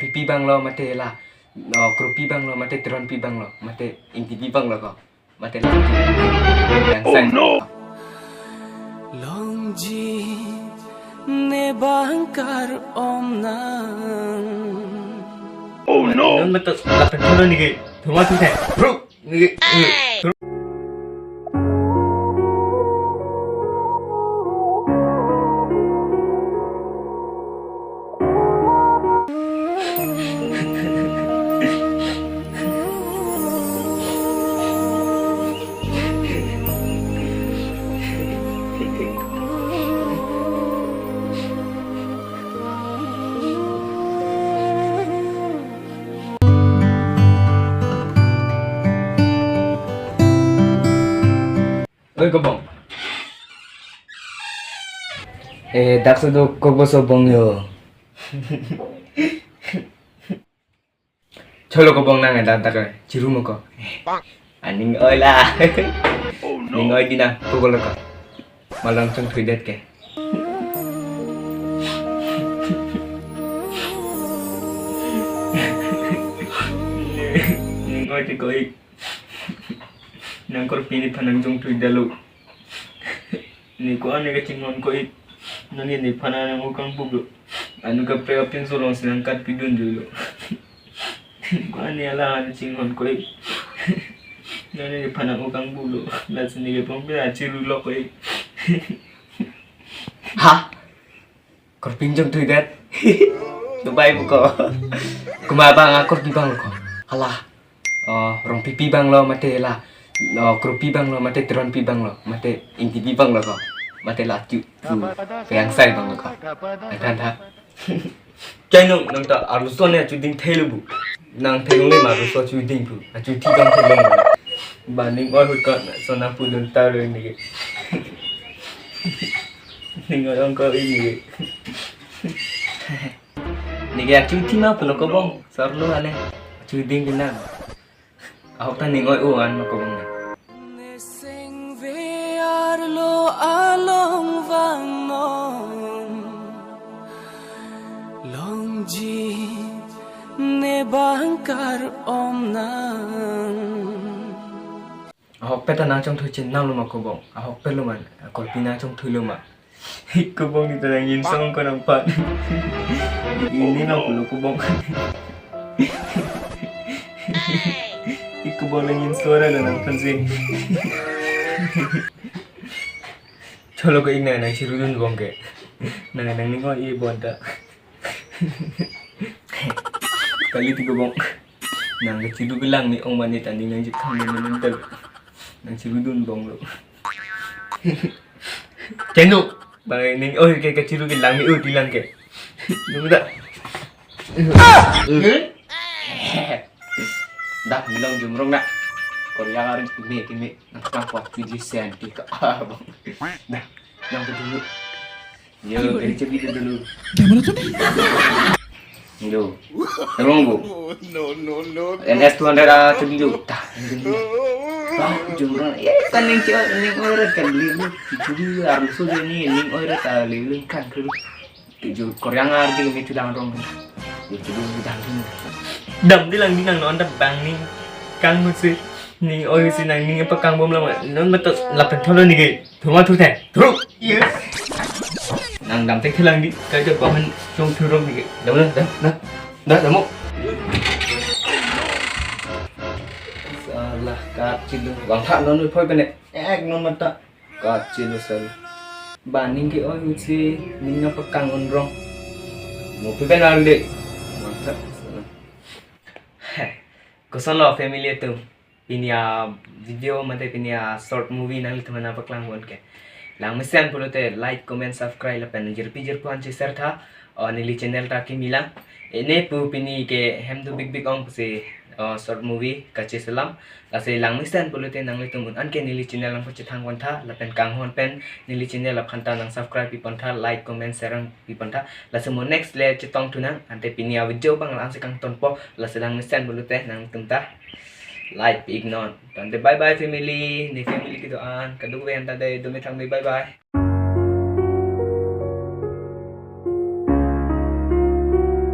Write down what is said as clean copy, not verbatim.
pipi bang lo mate lah krupi bang lo mate tron pi bang lo mate inti pi bang lo ko mate lah yang sang Longji ne bangkar omnan. Oh no non mate la pentono ni ke thuma tu the bro ni oi kobong dakso do koboso bong yo cholo kobong nang da ka chiru mo ko aning oi la ning oi dina kobol ko malang chung thui det ke ning oi ti koi nang kor pini phanang jong thui dalu ni ko ane ka chingon ko it nani ni phana nang ukang bugu anu ka pre apin so long silang kat pidun julo ko ane ala ane chingon ko it nani ni phana ukang bulo la sini ke pom pe achiru lo ko it ha kor pin jong thui dat dubai bu ko kuma bang akor di bang ko alah rong pipi bang lo mate lah krupi bang lo mate tron pi bang lo mate inti pi bang lo ko mate la chu yang sai bang lo ko tan tha chai nong nang ta aru so ne chu ding thelu bu nang thelu le ma ru so chu ding bu chu thi bang thelu ba ning oi hu ka so na pu dun ta re ni ning oi ong ko i ni ga chu thi ma pu lo ko bong sar lo ane chu ding din na ahok ta ning oi u an ko bong Lo along vang non Longji ne bangkar omnan ahok pe ta na trong thui chen nam lo ma ko bong ahok pe lo man ko pi na trong thui lo ma ko bong ni ta nang yin song ko nang pat ini na ko bong ko bong nang yin suara na nang pansing cholo ko ing na chiru dun bong ke nang ni ko i bonta kali tigo bong nang chiru bilang ni ong manit ani nang jik kham ni mental nang chiru dun bong lo chenu bang ning oi ke chiru bilang ni bilang ke đúng da dak bilang jum rong na Korea rin kimi nang kapwa video senti ka bang dah yang dulu yo dari cebi dulu gimana tuh nih yo emang bu no NS 200 cebi dulu dah jumlah ya kan yang cewek yang orang kan liru jadi harus sudah nih yang orang tak liru kan tujuh Korea ngarti kimi tudang rong yo cebi tudang dam dilang dinang nonton bang nih kang musik ni oi si nang ni apa kang bom lama non betul lapan tholo ni ke thuma thu the thru yes nang dam tek thilang di kai jo bahan chung thurong ni ke đâu đó mo salah ka chilu bang tha non phoi pe ne ek non mata ka chilu sal baning ke oi si ni apa kang on rong mo pe na le mantap kosan lo family tu pinia video mate pinia short movie nang teman apa klang bon ke lang mesen pulote like comment subscribe la pen jir pu anche share tha और नीली channel ta ki milang ene pu pini ke hem du big ong se short movie kache salam la se lang mesen pulote nang le tumun an ke नीली channel lang pache thang wan tha la pen kang hon pen नीली channel la phanta nang subscribe pi pon tha like comment share pi pon tha la se mo next le chitong tunang ante pini video bang lang se kang ton po la se lang mesen pulote nang tumta like ignore. Tante bye bye family. Ni family gitu an. Kadugwe anta day dumitang bye bye.